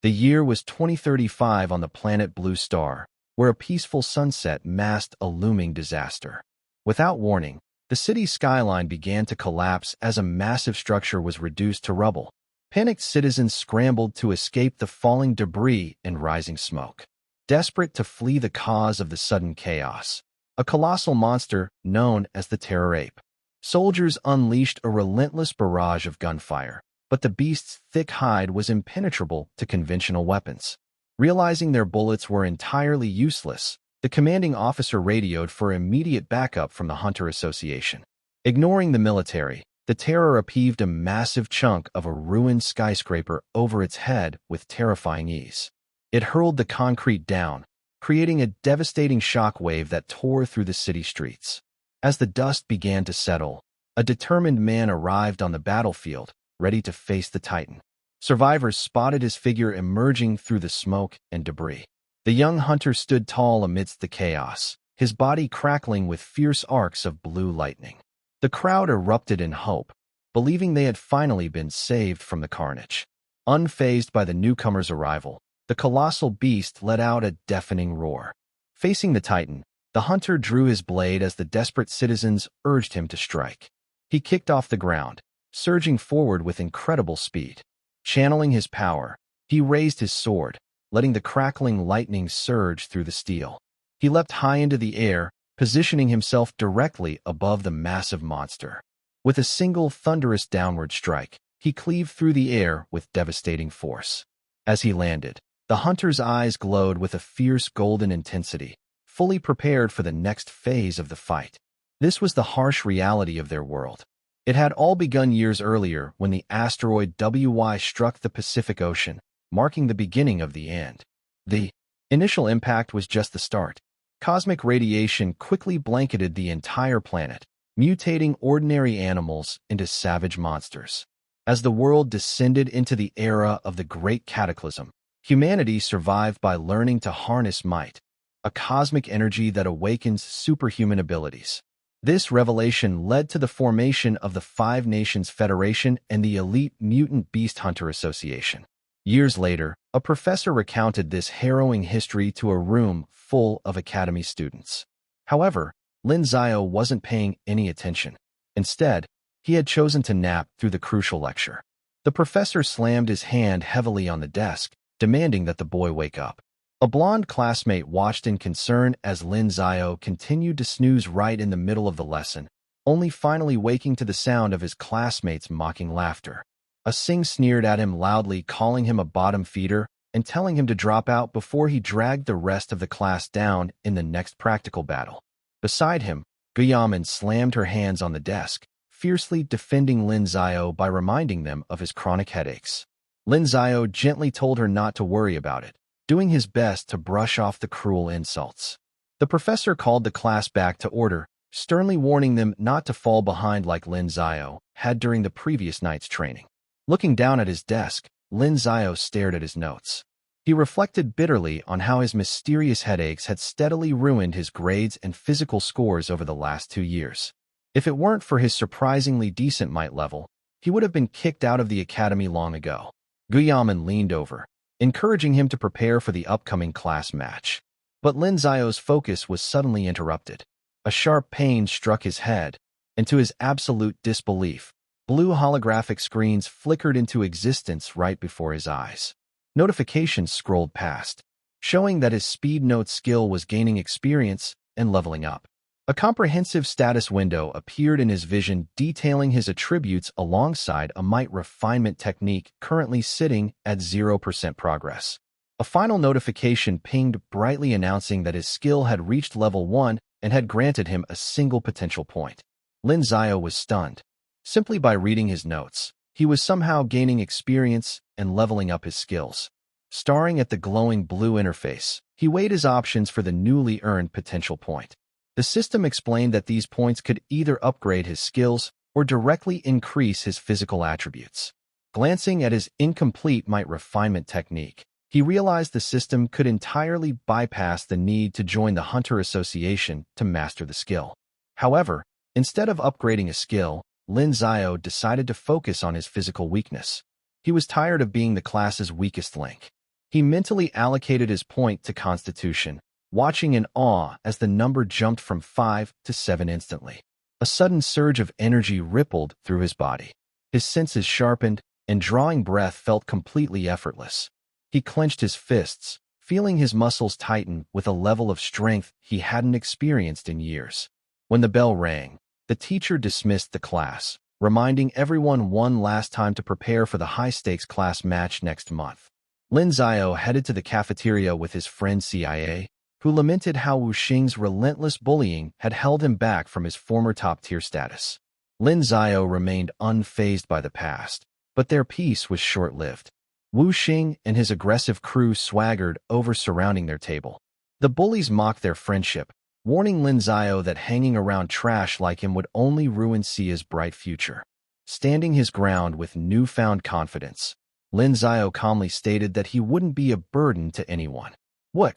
The year was 2035 on the planet Blue Star, where a peaceful sunset masked a looming disaster. Without warning, the city's skyline began to collapse as a massive structure was reduced to rubble. Panicked citizens scrambled to escape the falling debris and rising smoke. Desperate to flee the cause of the sudden chaos, a colossal monster known as the Terror Ape. Soldiers unleashed a relentless barrage of gunfire, but the beast's thick hide was impenetrable to conventional weapons. Realizing their bullets were entirely useless, the commanding officer radioed for immediate backup from the Hunter Association. Ignoring the military, the Terror upheaved a massive chunk of a ruined skyscraper over its head with terrifying ease. It hurled the concrete down, creating a devastating shockwave that tore through the city streets. As the dust began to settle, a determined man arrived on the battlefield, ready to face the Titan. Survivors spotted his figure emerging through the smoke and debris. The young hunter stood tall amidst the chaos, his body crackling with fierce arcs of blue lightning. The crowd erupted in hope, believing they had finally been saved from the carnage. Unfazed by the newcomer's arrival, the colossal beast let out a deafening roar. Facing the Titan, the hunter drew his blade as the desperate citizens urged him to strike. He kicked off the ground, surging forward with incredible speed. Channeling his power, he raised his sword, letting the crackling lightning surge through the steel. He leapt high into the air, positioning himself directly above the massive monster. With a single thunderous downward strike, he cleaved through the air with devastating force. As he landed, the hunter's eyes glowed with a fierce golden intensity, fully prepared for the next phase of the fight. This was the harsh reality of their world. It had all begun years earlier when the asteroid WY struck the Pacific Ocean, marking the beginning of the end. The initial impact was just the start. Cosmic radiation quickly blanketed the entire planet, mutating ordinary animals into savage monsters. As the world descended into the era of the Great Cataclysm, humanity survived by learning to harness might, a cosmic energy that awakens superhuman abilities. This revelation led to the formation of the Five Nations Federation and the elite Mutant Beast Hunter Association. Years later, a professor recounted this harrowing history to a room full of academy students. However, Lin Zio wasn't paying any attention. Instead, he had chosen to nap through the crucial lecture. The professor slammed his hand heavily on the desk, demanding that the boy wake up. A blonde classmate watched in concern as Lin Zio continued to snooze right in the middle of the lesson, only finally waking to the sound of his classmates' mocking laughter. A Sing sneered at him loudly, calling him a bottom feeder and telling him to drop out before he dragged the rest of the class down in the next practical battle. Beside him, Guyaman slammed her hands on the desk, fiercely defending Lin Zio by reminding them of his chronic headaches. Lin Zio gently told her not to worry about it, doing his best to brush off the cruel insults. The professor called the class back to order, sternly warning them not to fall behind like Lin Zio had during the previous night's training. Looking down at his desk, Lin Zio stared at his notes. He reflected bitterly on how his mysterious headaches had steadily ruined his grades and physical scores over the last 2 years. If it weren't for his surprisingly decent might level, he would have been kicked out of the academy long ago. Guyaman leaned over, encouraging him to prepare for the upcoming class match. But Lin Zio's focus was suddenly interrupted. A sharp pain struck his head, and to his absolute disbelief, blue holographic screens flickered into existence right before his eyes. Notifications scrolled past, showing that his speed note skill was gaining experience and leveling up. A comprehensive status window appeared in his vision detailing his attributes alongside a might refinement technique currently sitting at 0% progress. A final notification pinged brightly announcing that his skill had reached level 1 and had granted him a single potential point. Lin Zio was stunned. Simply by reading his notes, he was somehow gaining experience and leveling up his skills. Staring at the glowing blue interface, he weighed his options for the newly earned potential point. The system explained that these points could either upgrade his skills or directly increase his physical attributes. Glancing at his incomplete might refinement technique, he realized the system could entirely bypass the need to join the Hunter Association to master the skill. However, instead of upgrading a skill, Lin Zio decided to focus on his physical weakness. He was tired of being the class's weakest link. He mentally allocated his point to Constitution, watching in awe as the number jumped from 5 to 7 instantly. A sudden surge of energy rippled through his body. His senses sharpened, and drawing breath felt completely effortless. He clenched his fists, feeling his muscles tighten with a level of strength he hadn't experienced in years. When the bell rang, the teacher dismissed the class, reminding everyone one last time to prepare for the high-stakes class match next month. Lin Xiao headed to the cafeteria with his friend CIA, who lamented how Wu Xing's relentless bullying had held him back from his former top-tier status. Lin Xiao remained unfazed by the past, but their peace was short-lived. Wu Xing and his aggressive crew swaggered over surrounding their table. The bullies mocked their friendship, warning Lin Xiao that hanging around trash like him would only ruin Sia's bright future. Standing his ground with newfound confidence, Lin Xiao calmly stated that he wouldn't be a burden to anyone. Wu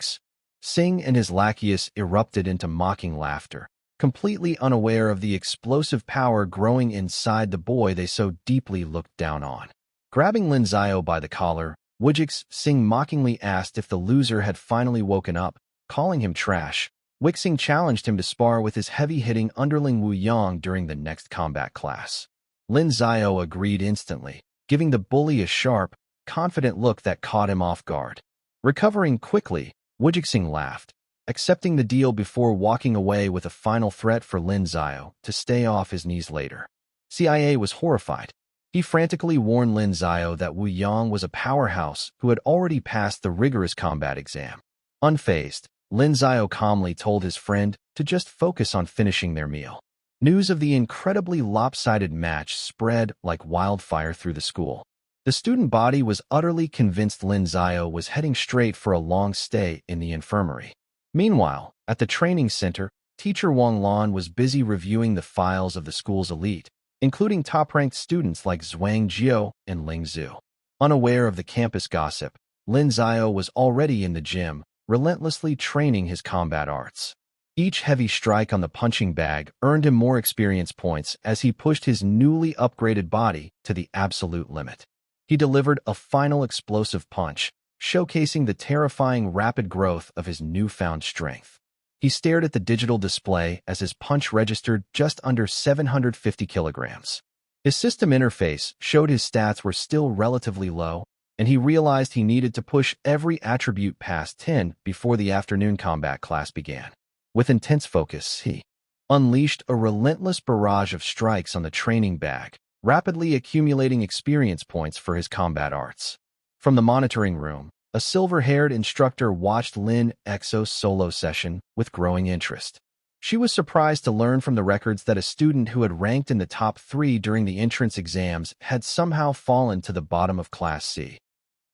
Xing and his lackeys erupted into mocking laughter, completely unaware of the explosive power growing inside the boy they so deeply looked down on. Grabbing Lin Xiao by the collar, Wu Xing mockingly asked if the loser had finally woken up, calling him trash. Wu Xing challenged him to spar with his heavy-hitting underling Wu Yang during the next combat class. Lin Xiao agreed instantly, giving the bully a sharp, confident look that caught him off guard. Recovering quickly, Wu Xing laughed, accepting the deal before walking away with a final threat for Lin Xiao to stay off his knees later. CIA was horrified. He frantically warned Lin Xiao that Wu Yang was a powerhouse who had already passed the rigorous combat exam. Unfazed, Lin Xiao calmly told his friend to just focus on finishing their meal. News of the incredibly lopsided match spread like wildfire through the school. The student body was utterly convinced Lin Xiao was heading straight for a long stay in the infirmary. Meanwhile, at the training center, teacher Wang Lan was busy reviewing the files of the school's elite, including top-ranked students like Zhuang Jiao and Ling Zhu. Unaware of the campus gossip, Lin Xiao was already in the gym, relentlessly training his combat arts. Each heavy strike on the punching bag earned him more experience points as he pushed his newly upgraded body to the absolute limit. He delivered a final explosive punch, showcasing the terrifying rapid growth of his newfound strength. He stared at the digital display as his punch registered just under 750 kilograms. His system interface showed his stats were still relatively low, and he realized he needed to push every attribute past 10 before the afternoon combat class began. With intense focus, he unleashed a relentless barrage of strikes on the training bag, rapidly accumulating experience points for his combat arts. From the monitoring room, a silver-haired instructor watched Lin Xiao's solo session with growing interest. She was surprised to learn from the records that a student who had ranked in the top 3 during the entrance exams had somehow fallen to the bottom of Class C.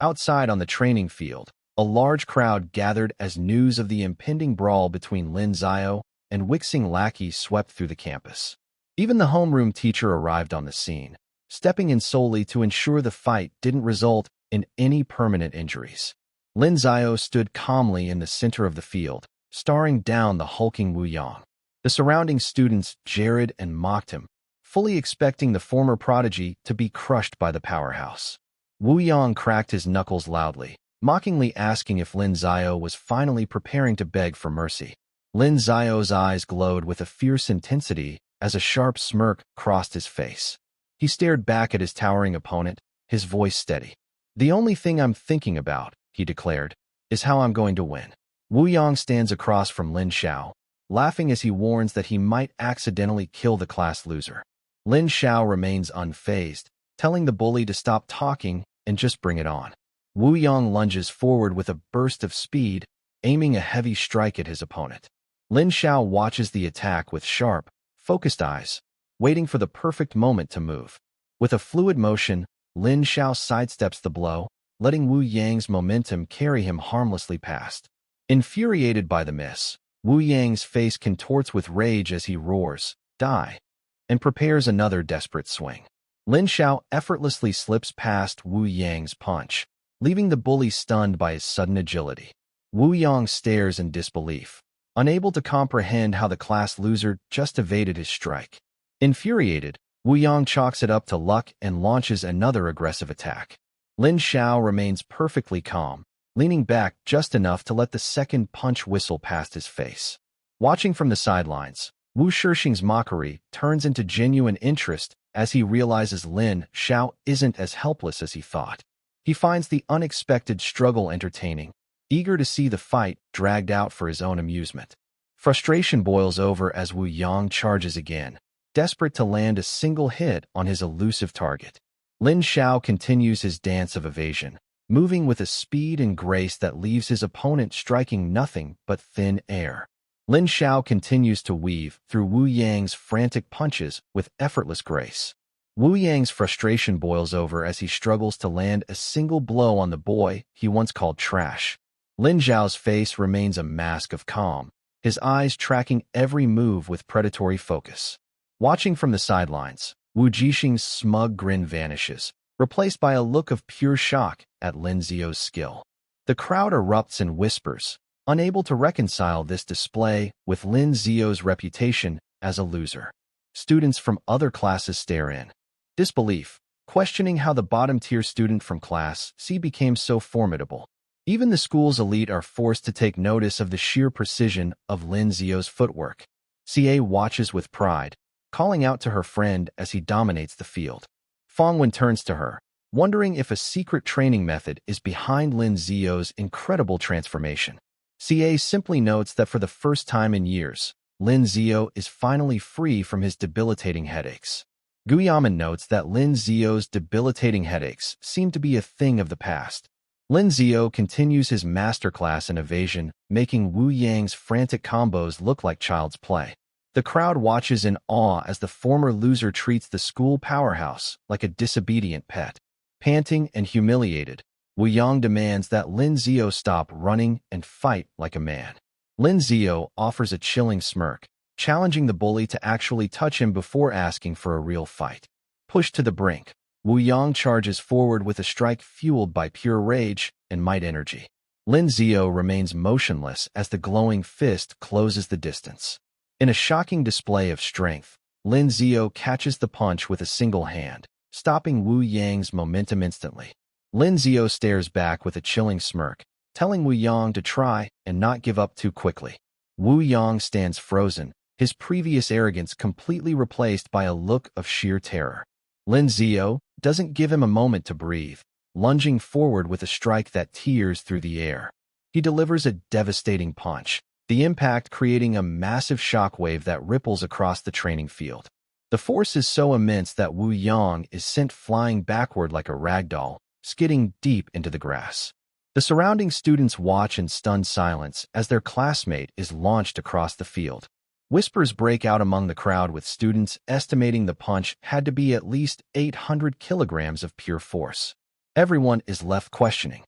Outside on the training field, a large crowd gathered as news of the impending brawl between Lin Xiao and Wu Xing lackeys swept through the campus. Even the homeroom teacher arrived on the scene, stepping in solely to ensure the fight didn't result in any permanent injuries. Lin Xiao stood calmly in the center of the field, staring down the hulking Wu Yang. The surrounding students jeered and mocked him, fully expecting the former prodigy to be crushed by the powerhouse. Wu Yang cracked his knuckles loudly, mockingly asking if Lin Xiao was finally preparing to beg for mercy. Lin Xiao's eyes glowed with a fierce intensity as a sharp smirk crossed his face. He stared back at his towering opponent, his voice steady. "The only thing I'm thinking about," he declared, "is how I'm going to win." Wu Yang stands across from Lin Xiao, laughing as he warns that he might accidentally kill the class loser. Lin Xiao remains unfazed, telling the bully to stop talking and just bring it on. Wu Yang lunges forward with a burst of speed, aiming a heavy strike at his opponent. Lin Xiao watches the attack with sharp, focused eyes, waiting for the perfect moment to move. With a fluid motion, Lin Xiao sidesteps the blow, letting Wu Yang's momentum carry him harmlessly past. Infuriated by the miss, Wu Yang's face contorts with rage as he roars, "Die!" and prepares another desperate swing. Lin Xiao effortlessly slips past Wu Yang's punch, leaving the bully stunned by his sudden agility. Wu Yang stares in disbelief, unable to comprehend how the class loser just evaded his strike. Infuriated, Wu Yang chalks it up to luck and launches another aggressive attack. Lin Xiao remains perfectly calm, leaning back just enough to let the second punch whistle past his face. Watching from the sidelines, Wu Shixing's mockery turns into genuine interest as he realizes Lin Xiao isn't as helpless as he thought. He finds the unexpected struggle entertaining, eager to see the fight dragged out for his own amusement. Frustration boils over as Wu Yang charges again, desperate to land a single hit on his elusive target. Lin Xiao continues his dance of evasion, moving with a speed and grace that leaves his opponent striking nothing but thin air. Lin Xiao continues to weave through Wu Yang's frantic punches with effortless grace. Wu Yang's frustration boils over as he struggles to land a single blow on the boy he once called trash. Lin Xiao's face remains a mask of calm, his eyes tracking every move with predatory focus. Watching from the sidelines, Wu Jixing's smug grin vanishes, replaced by a look of pure shock at Lin Zio's skill. The crowd erupts in whispers, unable to reconcile this display with Lin Zio's reputation as a loser. Students from other classes stare in disbelief, questioning how the bottom-tier student from Class C became so formidable. Even the school's elite are forced to take notice of the sheer precision of Lin Zio's footwork. CA watches with pride, calling out to her friend as he dominates the field. Fangwen turns to her, wondering if a secret training method is behind Lin Zio's incredible transformation. CA simply notes that for the first time in years, Lin Zio is finally free from his debilitating headaches. Guyaman notes that Lin Zio's debilitating headaches seem to be a thing of the past. Lin Zio continues his masterclass in evasion, making Wu Yang's frantic combos look like child's play. The crowd watches in awe as the former loser treats the school powerhouse like a disobedient pet. Panting and humiliated, Wu Yang demands that Lin Zio stop running and fight like a man. Lin Zio offers a chilling smirk, challenging the bully to actually touch him before asking for a real fight. Pushed to the brink, Wu Yang charges forward with a strike fueled by pure rage and might energy. Lin Zio remains motionless as the glowing fist closes the distance. In a shocking display of strength, Lin Zio catches the punch with a single hand, stopping Wu Yang's momentum instantly. Lin Zio stares back with a chilling smirk, telling Wu Yang to try and not give up too quickly. Wu Yang stands frozen, his previous arrogance completely replaced by a look of sheer terror. Lin Zio doesn't give him a moment to breathe, lunging forward with a strike that tears through the air. He delivers a devastating punch, the impact creating a massive shockwave that ripples across the training field. The force is so immense that Wu Yang is sent flying backward like a ragdoll, skidding deep into the grass. The surrounding students watch in stunned silence as their classmate is launched across the field. Whispers break out among the crowd with students estimating the punch had to be at least 800 kilograms of pure force. Everyone is left questioning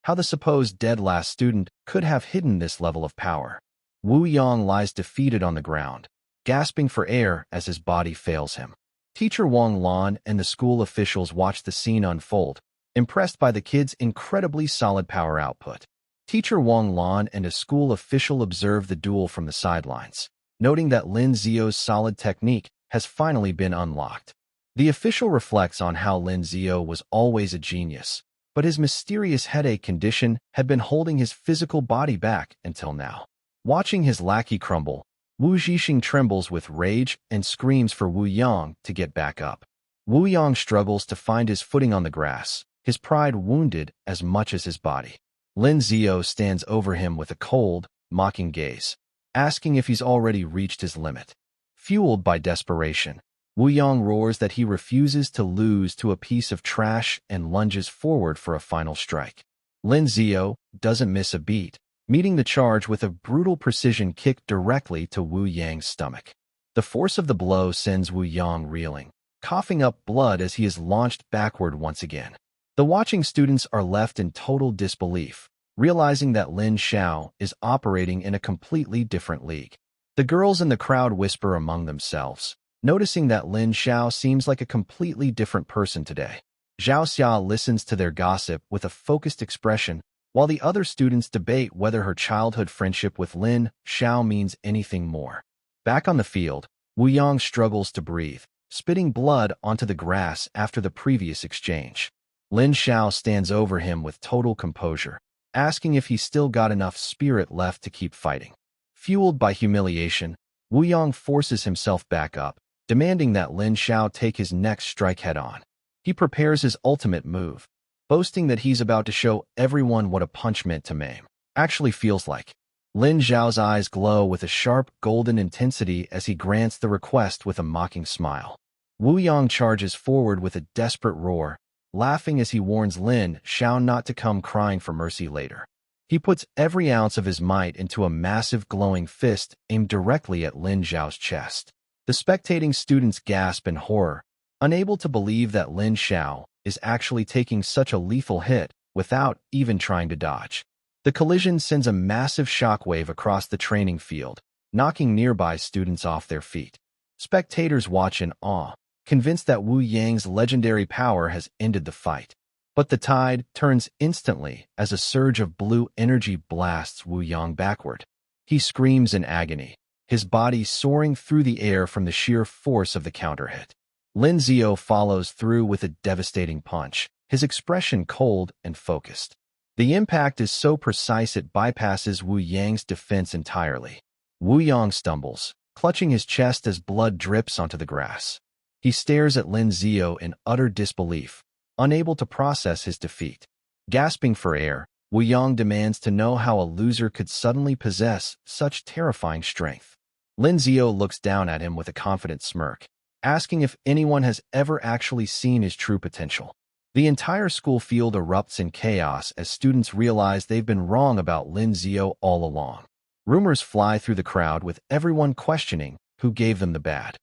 how the supposed dead last student could have hidden this level of power. Wu Yang lies defeated on the ground, gasping for air as his body fails him. Teacher Wang Lan and the school officials watch the scene unfold, impressed by the kid's incredibly solid power output. Teacher Wang Lan and a school official observe the duel from the sidelines, noting that Lin Zio's solid technique has finally been unlocked. The official reflects on how Lin Zio was always a genius, but his mysterious headache condition had been holding his physical body back until now. Watching his lackey crumble, Wu Jixing trembles with rage and screams for Wu Yang to get back up. Wu Yang struggles to find his footing on the grass, his pride wounded as much as his body. Lin Zio stands over him with a cold, mocking gaze, asking if he's already reached his limit. Fueled by desperation, Wu Yang roars that he refuses to lose to a piece of trash and lunges forward for a final strike. Lin Zio doesn't miss a beat, meeting the charge with a brutal precision kick directly to Wu Yang's stomach. The force of the blow sends Wu Yang reeling, coughing up blood as he is launched backward once again. The watching students are left in total disbelief, realizing that Lin Xiao is operating in a completely different league. The girls in the crowd whisper among themselves, noticing that Lin Xiao seems like a completely different person today. Zhao Xia listens to their gossip with a focused expression, while the other students debate whether her childhood friendship with Lin Xiao means anything more. Back on the field, Wu Yang struggles to breathe, spitting blood onto the grass after the previous exchange. Lin Xiao stands over him with total composure, asking if he's still got enough spirit left to keep fighting. Fueled by humiliation, Wu Yang forces himself back up, demanding that Lin Xiao take his next strike head-on. He prepares his ultimate move, boasting that he's about to show everyone what a punch meant to maim actually feels like. Lin Xiao's eyes glow with a sharp, golden intensity as he grants the request with a mocking smile. Wu Yang charges forward with a desperate roar, laughing as he warns Lin Xiao not to come crying for mercy later. He puts every ounce of his might into a massive glowing fist aimed directly at Lin Xiao's chest. The spectating students gasp in horror, unable to believe that Lin Xiao is actually taking such a lethal hit without even trying to dodge. The collision sends a massive shockwave across the training field, knocking nearby students off their feet. Spectators watch in awe, convinced that Wu Yang's legendary power has ended the fight. But the tide turns instantly as a surge of blue energy blasts Wu Yang backward. He screams in agony, his body soaring through the air from the sheer force of the counter-hit. Lin Xiao follows through with a devastating punch, his expression cold and focused. The impact is so precise it bypasses Wu Yang's defense entirely. Wu Yang stumbles, clutching his chest as blood drips onto the grass. He stares at Lin Xiao in utter disbelief, unable to process his defeat. Gasping for air, Wu Yang demands to know how a loser could suddenly possess such terrifying strength. Lin Xiao looks down at him with a confident smirk, asking if anyone has ever actually seen his true potential. The entire school field erupts in chaos as students realize they've been wrong about Lin Xiao all along. Rumors fly through the crowd with everyone questioning who gave them the bad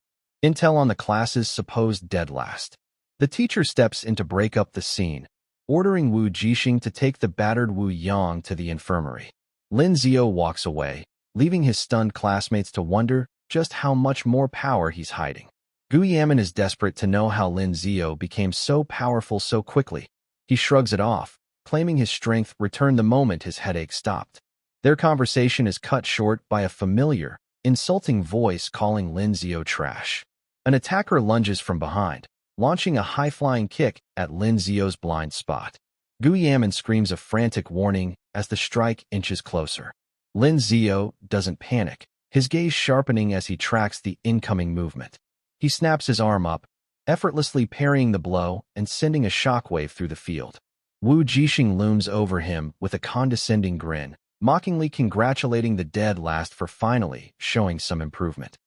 intel on the class's supposed dead last. The teacher steps in to break up the scene, ordering Wu Jixing to take the battered Wu Yang to the infirmary. Lin Xiao walks away, leaving his stunned classmates to wonder just how much more power he's hiding. Gu Yamin is desperate to know how Lin Xiao became so powerful so quickly. He shrugs it off, claiming his strength returned the moment his headache stopped. Their conversation is cut short by a familiar, insulting voice calling Lin Xiao trash. An attacker lunges from behind, launching a high-flying kick at Lin Xiao's blind spot. Gu Yamin screams a frantic warning as the strike inches closer. Lin Xiao doesn't panic, his gaze sharpening as he tracks the incoming movement. He snaps his arm up, effortlessly parrying the blow and sending a shockwave through the field. Wu Jixing looms over him with a condescending grin, mockingly congratulating the dead last for finally showing some improvement.